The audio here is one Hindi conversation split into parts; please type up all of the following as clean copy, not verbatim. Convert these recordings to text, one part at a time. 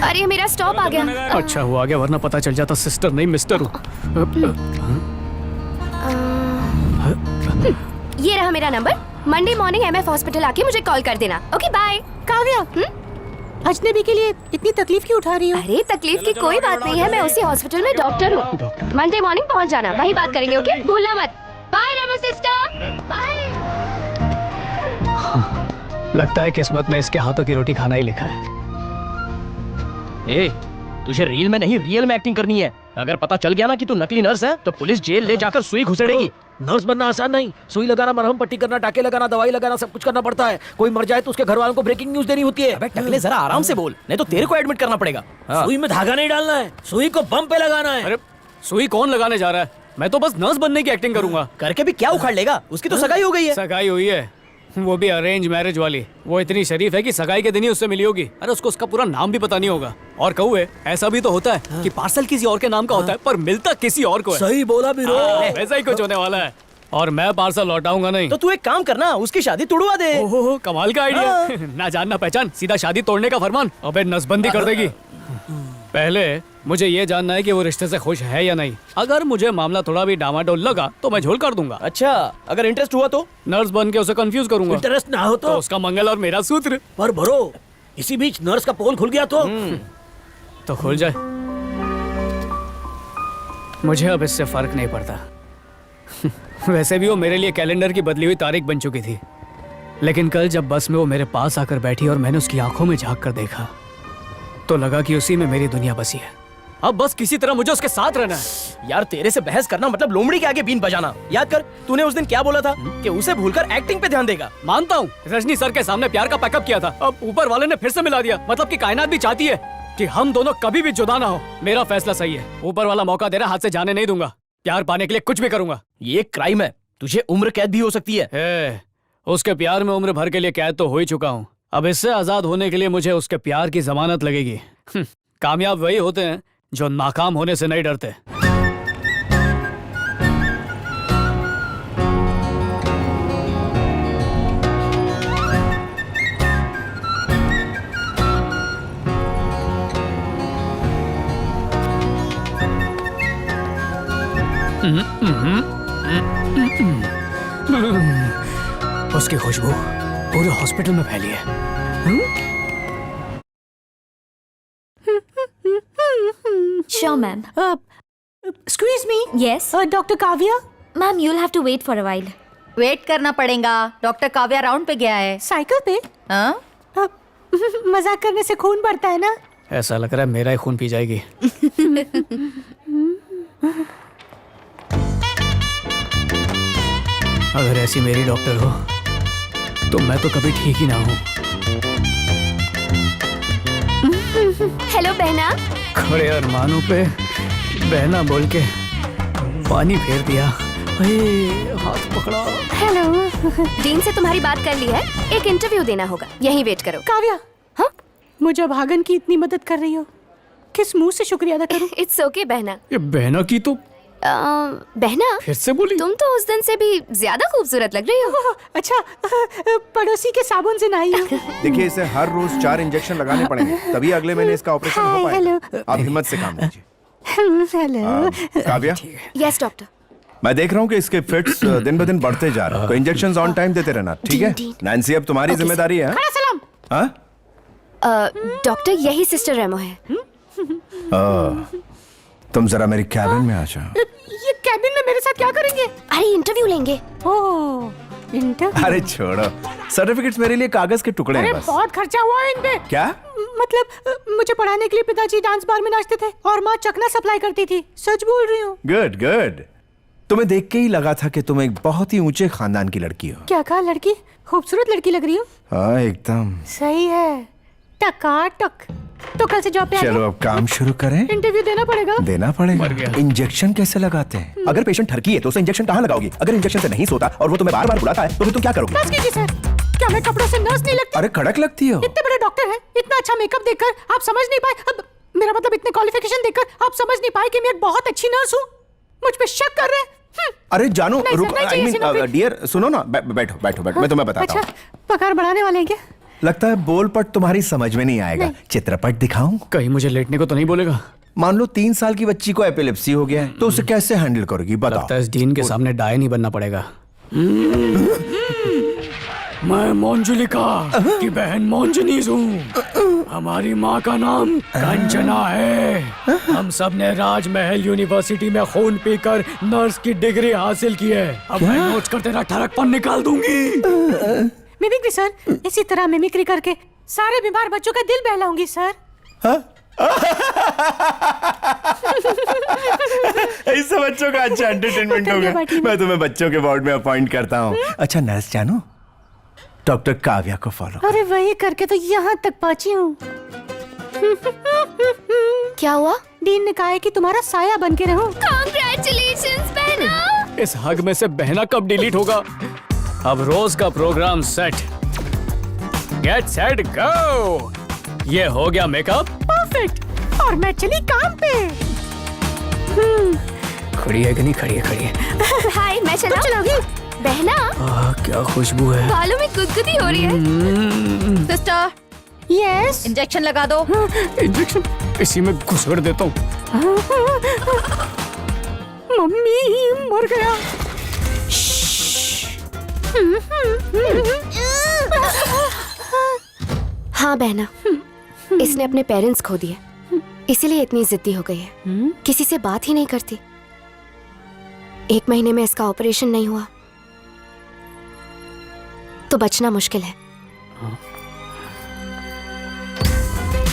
अरे मेरा स्टॉप आ गया। अच्छा हुआ गया, वरना पता चल जाता सिस्टर नहीं मिस्टर हूँ। ये रहा मेरा number. Monday morning MF hospital आके मुझे कॉल कर देना। Okay bye. काव्या, अजनबी के लिए इतनी तकलीफ क्यों उठा रही हो? अरे तकलीफ की कोई बात नहीं है, मैं उसी हॉस्पिटल में डॉक्टर हूँ। मंडे मॉर्निंग पहुँच जाना, वही बात करेंगे। ओके भूलना मत। बाय रेमो सिस्टर, बाय। लगता है किस्मत में इसके हाथों की रोटी खाना ही लिखा है। ए, तुझे रील में नहीं रियल में एक्टिंग करनी है। अगर पता चल गया ना कि तू नकली नर्स है तो पुलिस जेल ले जाकर सुई घुसेड़ेगी। नर्स बनना आसान नहीं, सुई लगाना, मरहम पट्टी करना, टाके लगाना, दवाई लगाना, सब कुछ करना पड़ता है। कोई मर जाए तो उसके घर वालों को ब्रेकिंग न्यूज देनी होती है। अबे टकले जरा आराम से बोल, नहीं तो तेरे को एडमिट करना पड़ेगा। सुई में धागा नहीं डालना है, सुई को बम पे लगाना है। अरे सुई कौन लगाने जा रहा है? मैं तो बस नर्स बनने की एक्टिंग करूंगा। करके भी क्या उखाड़ लेगा? उसकी तो सगाई हो गई है। सगाई हुई है, वो भी अरेंज मैरिज वाली। वो इतनी शरीफ है कि सगाई के दिन ही उससे मिली होगी। अरे उसको उसका पूरा नाम भी पता नहीं होगा। और कहुए, ऐसा भी तो होता है कि पार्सल किसी और के नाम का होता है पर मिलता किसी और को है। सही बोला भी रो। ऐसा ही कुछ होने वाला है। और मैं पार्सल लौटाऊंगा नहीं। तो तू एक काम करना, उसकी शादी तुड़वा दे। ओहो, कमाल का आइडिया। ना जान ना पहचान, सीधा शादी तोड़ने का फरमान। अबे नसबंदी कर देगी। पहले मुझे ये जानना है कि वो रिश्ते से खुश है या नहीं। अगर मुझे मामला थोड़ा भी डामाडोल लगा तो मैं झोल कर दूंगा। अच्छा, अगर इंटरेस्ट हुआ तो? नर्स बन के उसे कंफ्यूज करूंगा। इंटरेस्ट ना हो तो उसका मंगल और मेरा सूत्र। पर भरो, इसी बीच नर्स का पोल खुल गया तो खुल जाए। मुझे अब इससे फर्क नहीं पड़ता। वैसे भी वो मेरे लिए कैलेंडर की बदली हुई तारीख बन चुकी थी। लेकिन कल जब बस में वो मेरे पास आकर बैठी और मैंने उसकी आंखों में झांक कर देखा तो लगा कि उसी में मेरी दुनिया बसी है। अब बस किसी तरह मुझे उसके साथ रहना है। यार तेरे से बहस करना मतलब लोमड़ी के आगे बीन बजाना। याद कर, तूने उस दिन क्या बोला था कि उसे भूलकर एक्टिंग पे ध्यान देगा। मानता हूँ, रजनी सर के सामने प्यार का पैकअप किया था। अब ऊपर वाले ने फिर से मिला दिया। मतलब कि कायनात भी चाहती है कि हम दोनों कभी भी जुदा ना हो। मेरा फैसला सही है। ऊपर वाला मौका दे रहा, हाथ से जाने नहीं दूंगा। प्यार पाने के लिए कुछ भी करूंगा। ये एक क्राइम है, तुझे उम्र कैद भी हो सकती है। उसके प्यार में उम्र भर के लिए कैद तो हो ही चुका हूँ। अब इससे आजाद होने के लिए मुझे उसके प्यार की जमानत लगेगी। कामयाब वही होते हैं जो नाकाम होने से नहीं डरते। उसकी खुशबू पूरे हॉस्पिटल में फैली है। Sure, ma'am. Excuse me. Yes. Doctor Kavya, Ma'am, you'll have to wait for a while. Wait करना पड़ेगा। डॉक्टर काव्या राउंड पे गया है। साइकिल पे? हाँ? मजाक करने से खून बढ़ता है ना? ऐसा लग रहा है मेरा ही खून पी जाएगी। अगर ऐसी मेरी डॉक्टर हो तो मैं तो कभी ठीक ही ना हूँ। हेलो बहना। खड़े अरमानों पे बहना बोल के पानी फेर दिया। हाथ पकड़ा। हेलो। डीन से तुम्हारी बात कर ली है, एक इंटरव्यू देना होगा, यहीं वेट करो। काव्या, हाँ? मुझे भागन की इतनी मदद कर रही हो, किस मुंह से शुक्रिया अदा करूं? इट्स ओके बहना। ये बहना की तो बहना फिर से बोली। तुम तो उस दिन से भी ज्यादा खूबसूरत लग रही हो। अच्छा, पड़ोसी के साबुन से नहाई हो। देखिए, इसे हर रोज 4 इंजेक्शन लगाने पड़ेंगे, तभी अगले महीने इसका ऑपरेशन हो पाएगा। आप हिम्मत से काम कीजिए। हेलो। Kavya, yes doctor. मैं देख रहा हूँ कि इसके फिट्स दिन ब दिन बढ़ते जा रहे हैं, तो इंजेक्शंस ऑन टाइम देते रहना, ठीक है? नैन्सी, अब तुम्हारी जिम्मेदारी है। सलाम। हाँ? डॉक्टर, यही सिस्टर रेमो है। तुम जरा मेरी कैबिन में आ जाओ। ये कैबिन में मेरे साथ क्या करेंगे? अरे इंटरव्यू लेंगे। ओह, इंटरव्यू? अरे छोड़ो, सर्टिफिकेट्स मेरे लिए कागज के टुकड़े हैं बस। बहुत खर्चा हुआ है इन पे। क्या? मतलब मुझे पढ़ाने के लिए पिताजी डांस बार में नाचते थे और माँ चकना सप्लाई करती थी। सच बोल रही हूँ। Good good. तुम्हें देख के ही लगा था कि तुम एक बहुत ही ऊंचे खानदान की लड़की हो। क्या कहा? लड़की? खूबसूरत लड़की लग रही हो। हाँ, एकदम सही है। टकाटक। तो कल से जॉब पे आ चलो अब काम शुरू करें। इंटरव्यू देना पड़ेगा। देना पड़ेगा। इंजेक्शन कैसे लगाते हैं? अगर पेशेंट ठरकी है तो उसे इंजेक्शन कहाँ लगाओगी? अगर इंजेक्शन से नहीं सोता और वो तुम्हें बार बार बुलाता है तो फिर तुम क्या करोगे? बस कीजिए सर, क्या मैं कपड़ों से नर्स नहीं लगती? अरे कड़क लगती हो। इतने बड़े डॉक्टर हैं, इतना अच्छा मेकअप देखकर आप समझ नहीं पाए? अब मेरा मतलब इतने क्वालिफिकेशन देखकर आप समझ नहीं पाए कि मैं एक बहुत अच्छी नर्स हूँ? मुझ पे शक कर रहे हैं? अरे जानू, नहीं, रुको। नहीं आई चाहिए मीन डियर, सुनो ना, बैठो बैठो बैठो, मैं तुम्हें बताता हूँ। अच्छा, पगार बढ़ाने वाले हैं क्या? लगता है बोलपट तुम्हारी समझ में नहीं आएगा। चित्रपट दिखाऊं? कहीं मुझे लेटने को तो नहीं बोलेगा? मान लो 3 साल की बच्ची को एपिलेप्सी हो गया है, तो उसे कैसे हैंडल करोगी बताओ? लगता है इस डीन के सामने डाय नहीं बनना पड़ेगा। मैं मोंजुलिका की बहन मोंजनीज हूँ। हमारी माँ का नाम कंचना है। हम सब ने राजमहल यूनिवर्सिटी में खून पीकर नर्स की डिग्री हासिल की है। अब मैं नोच कर तेरा ठरकपन निकाल दूंगी। मिमिक्री सर, इसी तरह मिमिक्री करके सारे बीमार बच्चों का दिल बहलाऊंगी सर। ऐसे बच्चों का अच्छा एंटरटेनमेंट होगा। मैं तुम्हें बच्चों के वार्ड में अपॉइंट करता हूँ। अच्छा नर्स जानो, डॉक्टर काव्या को फॉलो। अरे वही करके तो यहाँ तक पहुँची हूँ। क्या हुआ? डीन ने कहा है कि तुम्हारा साया बन के रहूं। Congratulations बहना। इस हग में से बहना कब डिलीट होगा? अब रोज का program set. Get set go. ये हो गया मेकअप परफेक्ट। और मैं चली काम पे। खड़ी है कि नहीं? खड़ी है, खड़ी है। हाय, मैं चलाऊंगी। बहना, क्या खुशबू है। बालों में गुदगुदी हो रही है। Sister, yes. इंजेक्शन लगा दो। इंजेक्शन इसी में घुसड़ देता हूँ। मम्मी मर गया। हाँ बहना, इसने अपने पेरेंट्स खो दिए, इसीलिए इतनी जिद्दी हो गई है। किसी से बात ही नहीं करती। 1 महीने में इसका ऑपरेशन नहीं हुआ तो बचना मुश्किल है।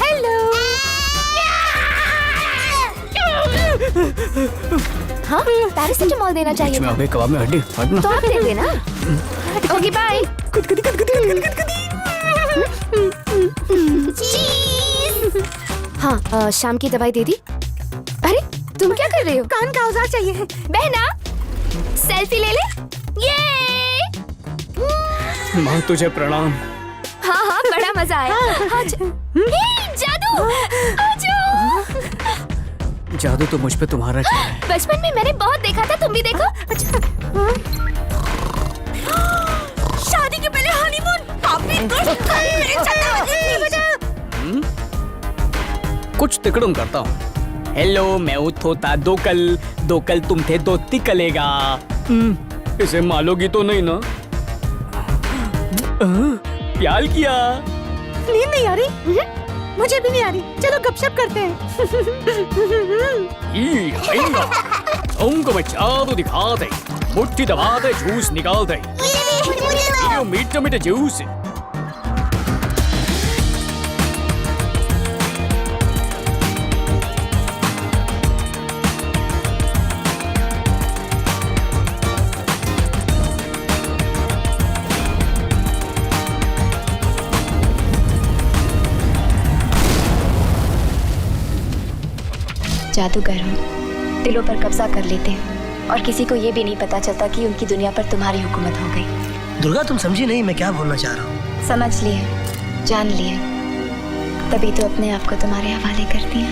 हेलो। हाँ, पैरासिटामोल देना चाहिए मैं था। अबे कबाब में हड्डी हटना। तो आप दे देना। Okay bye. हाँ, शाम की दवाई दे दी। अरे तुम क्या कर रहे हो? कान का औजार चाहिए। बहना, सेल्फी ले ले। ये माँ तुझे प्रणाम। हाँ हाँ, बड़ा मजा आया। हे, जादू, आ जाओ। जादू तो मुझ पे तुम्हारा क्या है? बचपन में मैंने बहुत देखा था, तुम भी देखो। अच्छा, शादी के पहले हनीमून। कुछ तिकड़म करता हूँ। हेलो, मैं उठोता दो कल तुम थे दो तिकलेगा। इसे मालोगी तो नहीं ना? प्यार किया। नींद नहीं आ रही? मुझे भी नहीं आ रही। चलो गपशप करते हैं। तुमको मैं जादू दिखा दे। मुट्ठी दबा दे, जूस निकाल दे। मीठा मीठा जूस। जादूगर हो, दिलों पर कब्जा कर लेते हैं और किसी को ये भी नहीं पता चलता कि उनकी दुनिया पर तुम्हारी हुकूमत हो गई। दुर्गा, तुम समझी नहीं मैं क्या बोलना चाह रहा हूँ। समझ लिए, जान लिए, तभी तो अपने आप को तुम्हारे हवाले कर दिया।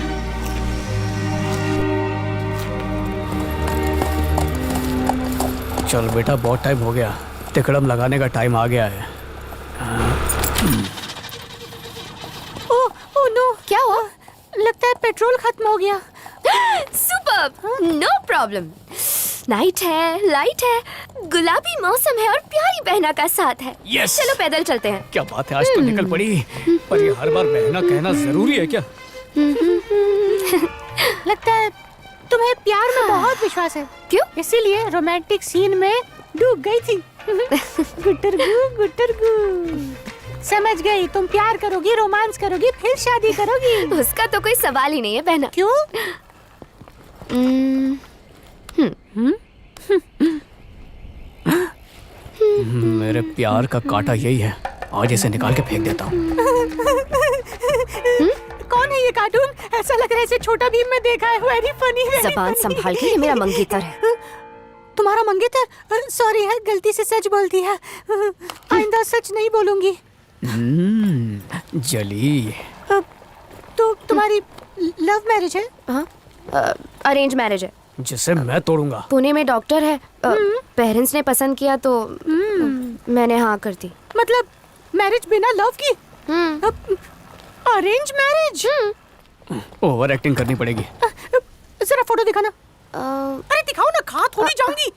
चल बेटा, बहुत टाइम हो गया। तिकड़म लगाने का टाइम आ गया है। ओह नो, क्या हुआ? लगता है पेट्रोल खत्म हो गया। Superb, no problem. नाइट है, लाइट है, गुलाबी मौसम है और प्यारी बहना का साथ है। Yes! चलो पैदल चलते हैं। क्या बात है, आज तो निकल पड़ी। पर ये हर बार बहना कहना जरूरी है क्या? लगता है तुम्हें प्यार में बहुत विश्वास है। क्यों? इसीलिए रोमांटिक सीन में डूब गई थी। गुटरगू। समझ गई, तुम प्यार करोगी, रोमांस करोगी, फिर शादी करोगी। उसका तो कोई सवाल ही नहीं है बहना। क्यों? मेरे प्यार का कांटा यही है। आज इसे निकाल के फेंक देता हूँ। कौन है ये कार्टून? ऐसा लग रहा है इसे छोटा भीम में देखा है। Very funny. ज़बान संभाल के, ये मेरा मंगेतर है। तुम्हारा मंगेतर? सॉरी है, गलती से सच बोल दिया। आइंदा सच नहीं बोलूंगी। जली। तो तुम्हारी लव मैरिज है? हाँ, अरेंज मैरिज है। जिसे मैं तोड़ूंगा। पुणे में डॉक्टर है। पेरेंट्स ने पसंद किया तो मैंने हाँ कर दी। मतलब मैरिज बिना लव की? Arrange marriage? ओवर एक्टिंग करनी पड़ेगी। जरा फोटो दिखाना। अरे दिखाओ ना, खा थोड़ी जाऊंगी।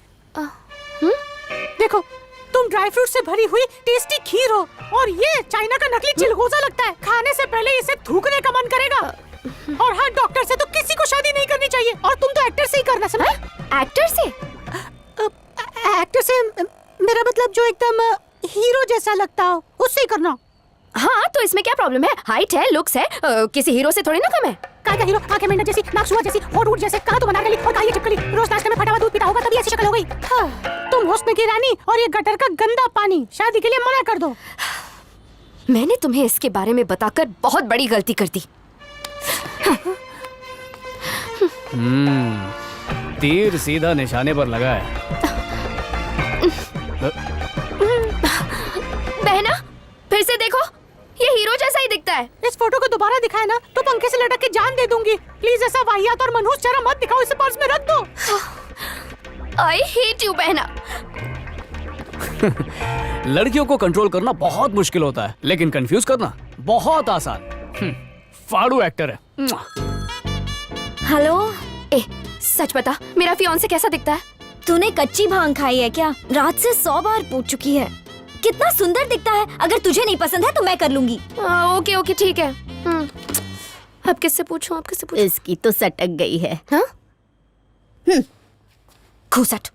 देखो, तुम ड्राई फ्रूट से भरी हुई टेस्टी खीर हो और ये चाइना का नकली चिलगोजा लगता है। खाने से पहले इसे थूकने का मन करेगा। और हाँ, डॉक्टर से तो किसी को शादी नहीं करनी चाहिए। और तुम तो एक्टर से ही करना, समझ? एक्टर से? एक्टर से मेरा मतलब जो एकदम हीरो जैसा लगता हो, उससे ही करना। हाँ, तो इसमें क्या प्रॉब्लम है? हाइट है, लुक्स है, किसी हीरो से थोड़ी ना कम है। का हीरो? आंखें मेंढक जैसी, नाक सुअर जैसी, होंठ ऊंट जैसे, कहाँ तो बना गली और कहाँ ये चिपकली। रोज नाश्ते में फटा हुआ दूध पीता होगा तभी ऐसी शक्ल हो गई। तुम हुस्न की रानी और ये गटर का गंदा पानी। शादी के लिए मना कर दो। मैंने तुम्हें इसके बारे में बताकर बहुत बड़ी गलती कर दी। तीर सीधा निशाने पर लगा है। बहना, फिर से देखो, ये हीरो जैसा ही दिखता है। इस फोटो को दोबारा दिखाए ना तो पंखे से लटक के जान दे दूंगी। प्लीज ऐसा वाहियात और मनहूस चेहरा मत दिखाओ, इसे पर्स में रख दो। आई हेट यू बहना। लड़कियों को कंट्रोल करना बहुत मुश्किल होता है, लेकिन कंफ्यूज करना बहुत आसान। फाड़ू एक्टर है। हेलो, ए, सच बता, मेरा फियांसे कैसा दिखता है? तूने कच्ची भांग खाई है क्या? रात से 100 बार पूछ चुकी है। कितना सुंदर दिखता है। अगर तुझे नहीं पसंद है तो मैं कर लूंगी। ओके ओके, ठीक है। अब किससे पूछूं? अब किससे पूछूं? इसकी तो सटक गई है। हाँ? घूसट।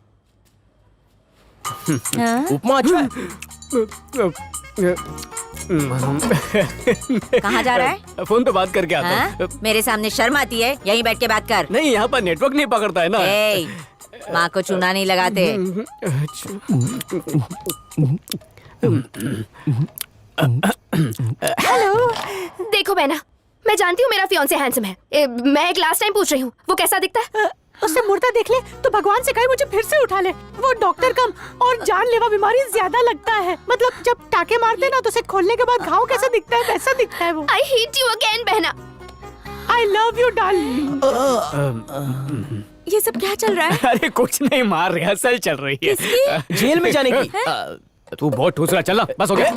उपमा अच्छा है। कहाँ जा रहा है? फोन पे बात करके आता हाँ? हूँ। मेरे सामने शर्म आती है? यहीं बैठ के बात कर। नहीं, यहाँ पर नेटवर्क नहीं पकड़ता है ना। ए, माँ को चूना नहीं लगाते। हेलो। देखो बहना, मैं जानती हूँ मेरा फियांसे हैंडसम है। मैं एक लास्ट टाइम पूछ रही हूँ, वो कैसा दिखता है? उससे मुर्दा देख ले तो भगवान से कहे मुझे फिर से उठा ले। वो डॉक्टर कम और जानलेवा बीमारी ज्यादा लगता है। मतलब जब टाके मारते ना तो उसे खोलने के बाद घाव कैसा दिखता है वैसा दिखता है वो। आई हेट यू अगेन बहना। I love you darling. ये सब क्या चल रहा है? अरे कुछ नहीं, मार रिहर्सल चल रही है। जेल में जाने की। तू बहुत ठूस रहा, चल ना, बस हो गया।